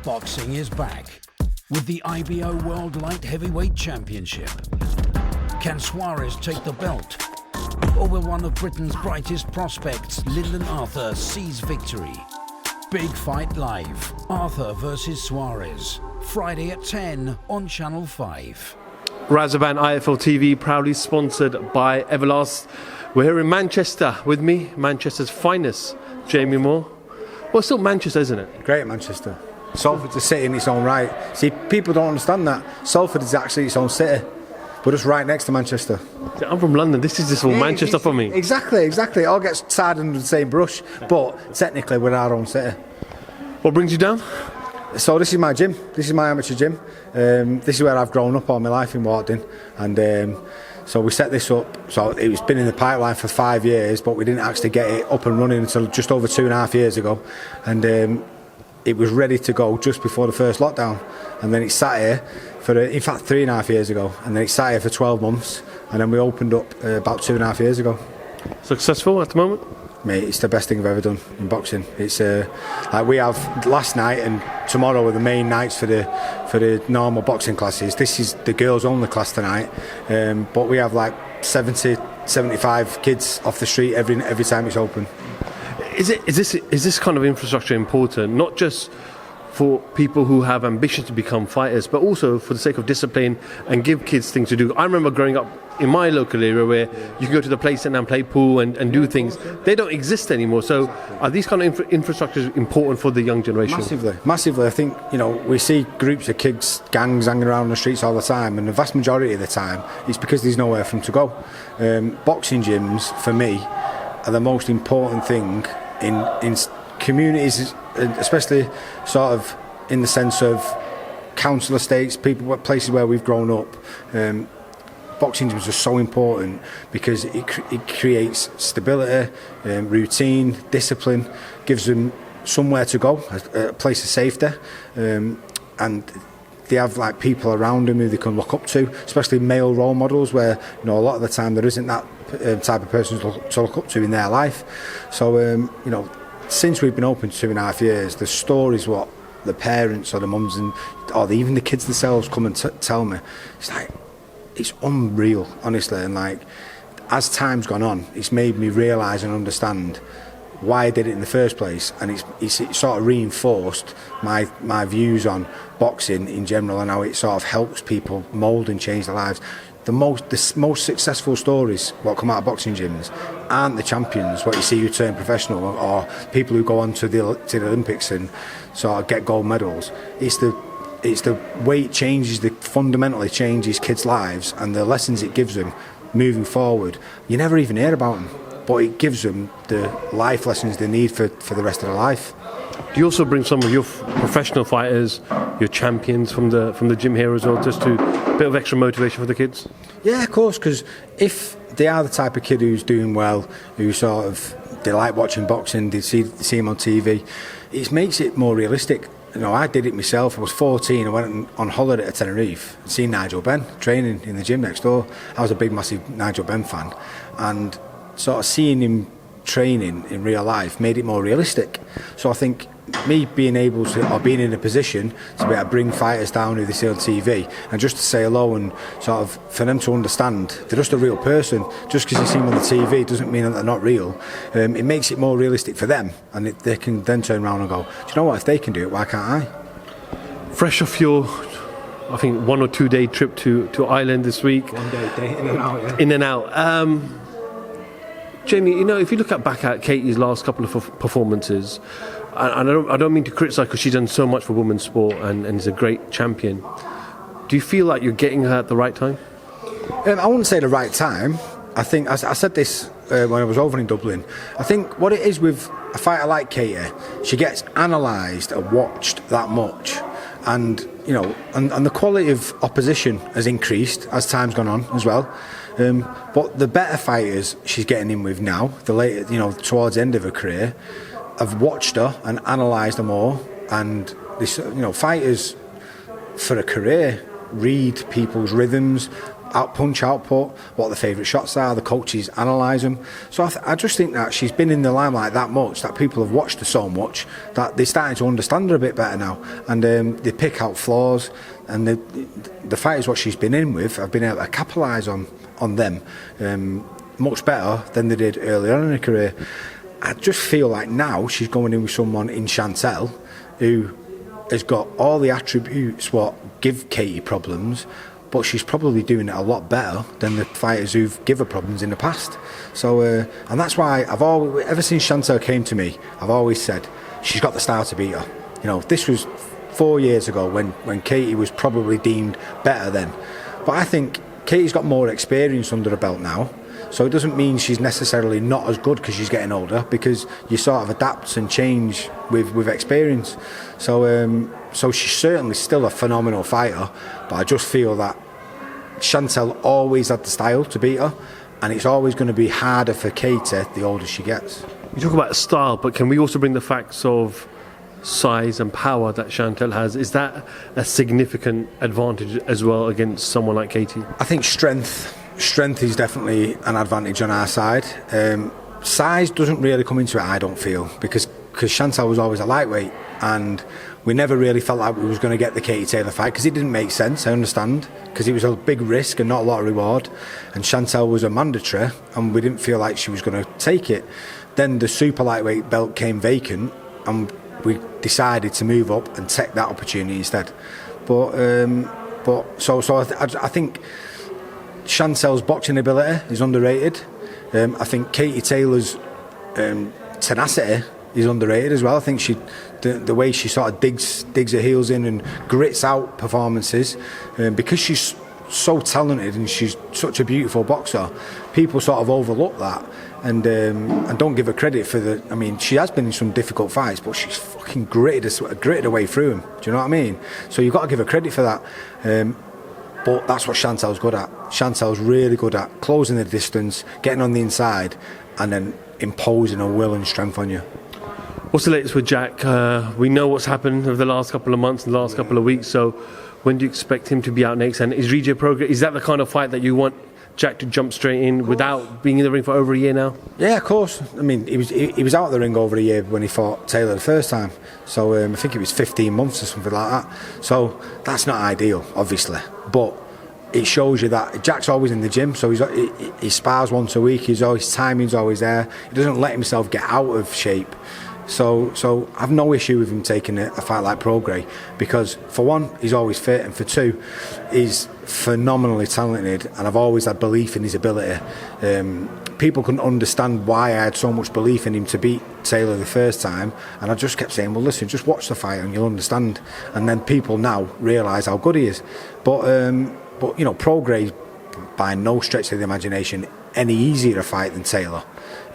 Boxing is back with the IBO World Light Heavyweight Championship. Can Suarez take the belt? Or will one of Britain's brightest prospects, Lyndon Arthur, seize victory? Big Fight Live, Arthur versus Suarez, Friday at 10 on Channel 5. Razaban IFL TV, proudly sponsored by Everlast. We're here in Manchester with me, Manchester's finest, Jamie Moore. Well, it's still Manchester, isn't it? Great Manchester. Salford's a city in its own right. See, people don't understand that. Salford is actually its own city. We're just right next to Manchester. I'm from London. This is just all Manchester for me. Exactly. It all gets tied under the same brush, but technically we're our own city. What brings you down? So this is my gym. This is my amateur gym. This is where I've grown up all my life in Walton, and so we set this up. So it's been in the pipeline for 5 years, but we didn't actually get it up and running until just over 2.5 years ago, and it was ready to go just before the first lockdown, and then it sat here for in fact 3.5 years ago, and then it sat here for 12 months, and then we opened up about 2.5 years ago. Successful at the moment? Mate, it's the best thing I've ever done in boxing. It's like we have last night and tomorrow are the main nights for the normal boxing classes. This is the girls only class tonight, but we have like 70-75 kids off the street every time it's open. Is this kind of infrastructure important, not just for people who have ambitions to become fighters, but also for the sake of discipline and give kids things to do? I remember growing up in my local area where you can go to the play centre and play pool and do things. They don't exist anymore. So are these kind of infrastructures important for the young generation? Massively. I think, we see groups of kids, gangs hanging around the streets all the time, and the vast majority of the time it's because there's nowhere for them to go. Boxing gyms, for me, are the most important thing in communities, especially sort of in the sense of council estates, places where we've grown up. Boxing gyms are so important because it creates stability, routine, discipline, gives them somewhere to go, a place of safety, and they have like people around them who they can look up to, especially male role models, where a lot of the time there isn't that type of person to look up to in their life. So since we've been open 2.5 years, the stories what the parents or the mums or even the kids themselves come and tell me, it's unreal, honestly. And as time's gone on, it's made me realise and understand why I did it in the first place, and it's sort of reinforced my views on boxing in general and how it sort of helps people mould and change their lives. The most successful stories what come out of boxing gyms aren't the champions, what you see who turn professional, or people who go on to the Olympics and sort of get gold medals. It's the way it changes, fundamentally changes kids' lives, and the lessons it gives them moving forward. You never even hear about them, but it gives them the life lessons they need for the rest of their life. Do you also bring some of your professional fighters, your champions from the gym here as well, just to a bit of extra motivation for the kids? Yeah, of course, because if they are the type of kid who's doing well, who sort of, they like watching boxing, they see him on TV, it makes it more realistic. I did it myself. I was 14, I went on holiday to Tenerife and seen Nigel Benn training in the gym next door. I was a big, massive Nigel Benn fan, and sort of seeing him training in real life made it more realistic. So I think me being able to, or being in a position to be able to bring fighters down who they see on TV and just to say hello and sort of for them to understand they're just a real person. Just because you see them on the TV doesn't mean that they're not real. It makes it more realistic for them, and they can then turn around and go, do you know what, if they can do it, why can't I? Fresh off your, I think, 1 or 2 day trip to Ireland this week. 1 day in and out, yeah. In and out. Jamie, if you look back at Katie's last couple of performances, and I don't mean to criticise because she's done so much for women's sport and is a great champion. Do you feel like you're getting her at the right time? I wouldn't say the right time. I think I said this when I was over in Dublin. I think what it is with a fighter like Katie, she gets analysed and watched that much, and and the quality of opposition has increased as time's gone on as well. But the better fighters she's getting in with now, the later, towards the end of her career, have watched her and analysed her more, and this, fighters for a career read people's rhythms, punch output, what the favourite shots are, the coaches analyse them. So I just think that she's been in the limelight that much, that people have watched her so much, that they're starting to understand her a bit better now. And they pick out flaws, and the fighters what she's been in with have been able to capitalise on them much better than they did earlier on in her career. I just feel like now she's going in with someone in Chantel who has got all the attributes what give Katie problems, but she's probably doing it a lot better than the fighters who've given her problems in the past. So, and that's why I've always, ever since Chantel came to me, I've always said she's got the style to beat her. You know, this was 4 years ago when Katie was probably deemed better then. But I think Katie's got more experience under her belt now. So it doesn't mean she's necessarily not as good because she's getting older, because you sort of adapt and change with experience. So so she's certainly still a phenomenal fighter, but I just feel that Chantel always had the style to beat her, and it's always going to be harder for Katie the older she gets. You talk about style, but can we also bring the facts of size and power that Chantel has? Is that a significant advantage as well against someone like Katie? I think strength is definitely an advantage on our side. Size doesn't really come into it, I don't feel, because Chantel was always a lightweight, and we never really felt like we was going to get the Katie Taylor fight, because it didn't make sense, I understand, because it was a big risk and not a lot of reward, and Chantel was a mandatory, and we didn't feel like she was going to take it. Then the super lightweight belt came vacant, and we decided to move up and take that opportunity instead. But I think Chantel's boxing ability is underrated. I think Katie Taylor's tenacity is underrated as well. I think the way she sort of digs her heels in and grits out performances, because she's so talented and she's such a beautiful boxer, people sort of overlook that and don't give her credit for the. I mean, she has been in some difficult fights, but she's fucking gritted her way through them. Do you know what I mean? So you've got to give her credit for that. But that's what Chantel's good at. Chantel's really good at closing the distance, getting on the inside, and then imposing her will and strength on you. What's the latest with Jack? We know what's happened over the last couple of months and the last couple of weeks, so when do you expect him to be out next? And is Rija Progress, is that the kind of fight that you want Jack to jump straight in without being in the ring for over a year now? Yeah, of course. I mean, he was out of the ring over a year when he fought Taylor the first time. So I think it was 15 months or something like that. So that's not ideal, obviously. But it shows you that Jack's always in the gym, so he spars once a week. His timing's always there. He doesn't let himself get out of shape. So I've no issue with him taking a fight like Prograis, because for one, he's always fit, and for two, he's phenomenally talented, and I've always had belief in his ability. People couldn't understand why I had so much belief in him to beat Taylor the first time, and I just kept saying, well, listen, just watch the fight and you'll understand. And then people now realise how good he is. But you know, Prograis, by no stretch of the imagination, any easier a fight than Taylor.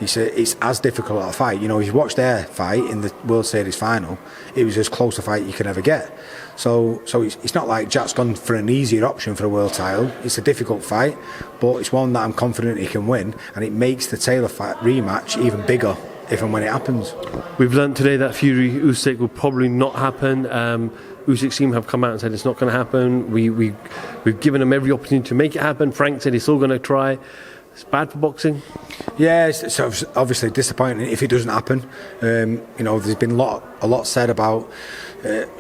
It's as difficult a fight. You know, if you watch their fight in the World Series final, it was as close a fight you can ever get. So it's not like Jack's gone for an easier option for a world title. It's a difficult fight, but it's one that I'm confident he can win, and it makes the Taylor fight rematch even bigger if and when it happens. We've learned today that Fury-Usyk will probably not happen. Usyk team have come out and said it's not going to happen. We've given them every opportunity to make it happen. Frank said he's still going to try. It's bad for boxing. Yeah, it's obviously disappointing if it doesn't happen. You know, there's been a lot said about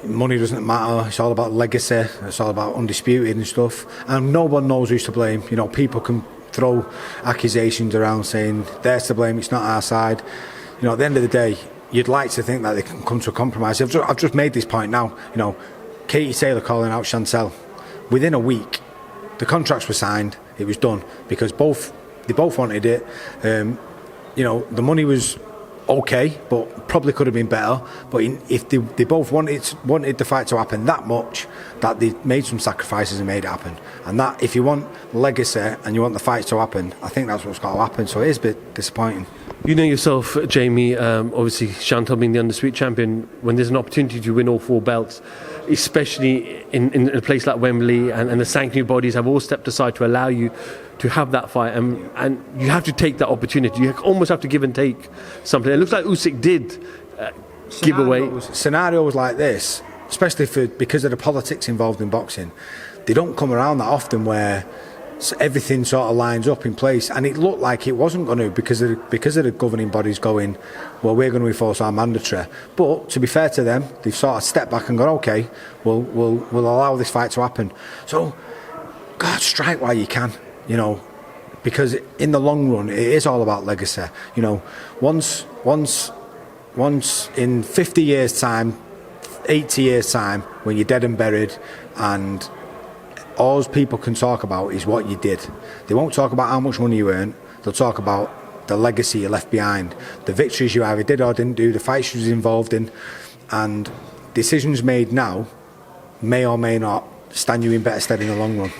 money doesn't matter. It's all about legacy. It's all about undisputed and stuff. And no one knows who's to blame. You know, people can throw accusations around saying they're to blame. It's not our side. You know, at the end of the day, you'd like to think that they can come to a compromise. I've just made this point now. You know, Katie Taylor calling out Chantel. Within a week, the contracts were signed. It was done because they both wanted it. You know, the money was okay, but probably could have been better. But if they both wanted the fight to happen that much, that they made some sacrifices and made it happen. And that, if you want legacy and you want the fight to happen, I think that's what's got to happen. So it is a bit disappointing. You know yourself, Jamie, obviously Chantal being the undisputed champion, when there's an opportunity to win all 4 belts, especially in a place like Wembley, and the sanctioning bodies have all stepped aside to allow you to have that fight, and you have to take that opportunity. You almost have to give and take something. It looks like Usyk did give away. Scenarios like this, especially because of the politics involved in boxing, they don't come around that often, where So everything sort of lines up in place, and it looked like it wasn't going to because of the governing bodies going, well, we're going to enforce our mandatory. But to be fair to them, they've sort of stepped back and gone, okay, we'll allow this fight to happen. So, God, strike while you can, you know, because in the long run, it is all about legacy. You know, once in 50 years' time, 80 years' time, when you're dead and buried, and all people can talk about is what you did. They won't talk about how much money you earned. They'll talk about the legacy you left behind, the victories you either did or didn't do, the fights you was involved in, and decisions made now may or may not stand you in better stead in the long run.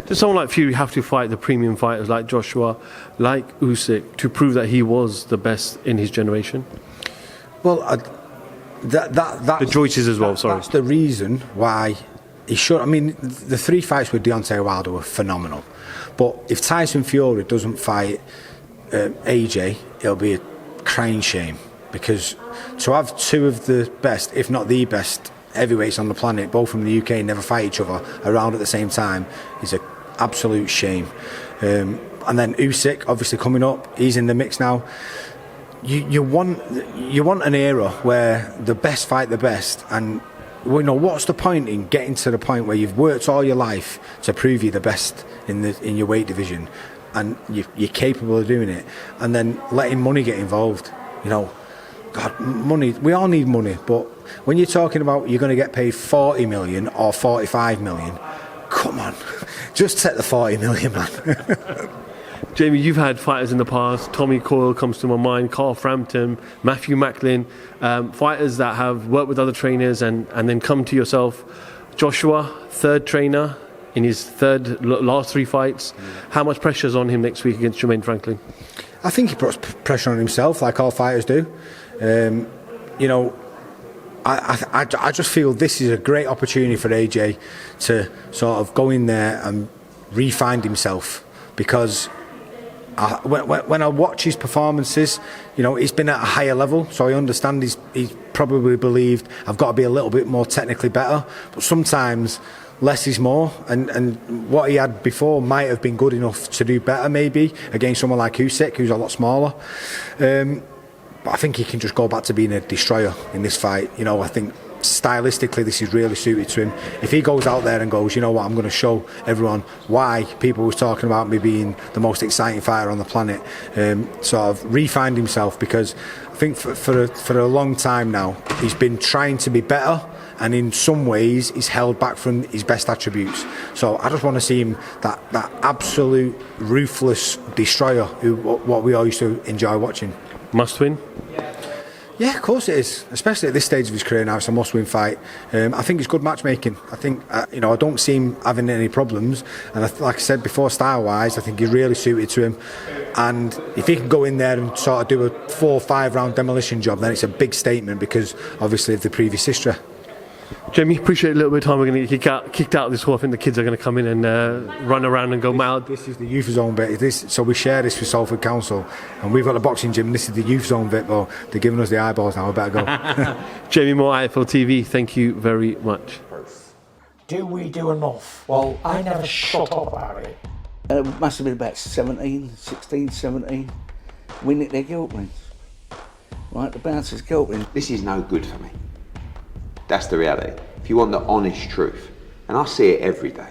Does someone like Fury have to fight the premium fighters like Joshua, like Usyk, to prove that he was the best in his generation? Well, the choices as well. Sorry, that's the reason why. He should. I mean, the 3 fights with Deontay Wilder were phenomenal. But if Tyson Fury doesn't fight AJ, it'll be a crying shame. Because to have 2 of the best, if not the best, heavyweights on the planet, both from the UK, never fight each other around at the same time, is an absolute shame. And then Usyk, obviously coming up, he's in the mix now. You want an era where the best fight the best, and you know, what's the point in getting to the point where you've worked all your life to prove you're the best in your weight division, and you're capable of doing it, and then letting money get involved? You know, God, money. We all need money, but when you're talking about you're going to get paid 40 million or 45 million, come on, just take the 40 million, man. Jamie, you've had fighters in the past. Tommy Coyle comes to my mind, Carl Frampton, Matthew Macklin, fighters that have worked with other trainers and then come to yourself. Joshua, 3rd trainer in his last 3 fights. How much pressure is on him next week against Jermaine Franklin? I think he puts pressure on himself, like all fighters do. You know, I just feel this is a great opportunity for AJ to sort of go in there and re-find himself, because when I watch his performances, you know, he's been at a higher level, so I understand he's probably believed I've got to be a little bit more technically better, but sometimes less is more, and what he had before might have been good enough to do better maybe against someone like Usyk, who's a lot smaller. But I think he can just go back to being a destroyer in this fight. You know, I think stylistically this is really suited to him. If he goes out there and goes, you know what, I'm going to show everyone why people was talking about me being the most exciting fighter on the planet, sort of re-find himself, because I think for a long time now he's been trying to be better, and in some ways he's held back from his best attributes. So I just want to see him that absolute ruthless destroyer, what we all used to enjoy watching. Must win? Yeah, of course it is. Especially at this stage of his career now, it's a must-win fight. I think it's good matchmaking. I think you know, I don't see him having any problems. And like I said before, style-wise, I think he's really suited to him. And if he can go in there and sort of do a 4 or 5 round demolition job, then it's a big statement, because obviously of the previous history. Jamie, appreciate a little bit of time. We're going to get kicked out of this hall. I think the kids are going to come in and run around and go mad. This is the youth zone bit. So we share this with Salford Council, and we've got the boxing gym. This is the youth zone bit. Well, they're giving us the eyeballs now. We better go. Jamie Moore, IFL TV. Thank you very much. Do we do enough? Well, I never shut up about it. It must have been about 16, 17. We nicked their guilt rings. Right, the bouncer's guilt ring. This is no good for me. That's the reality. If you want the honest truth, and I see it every day,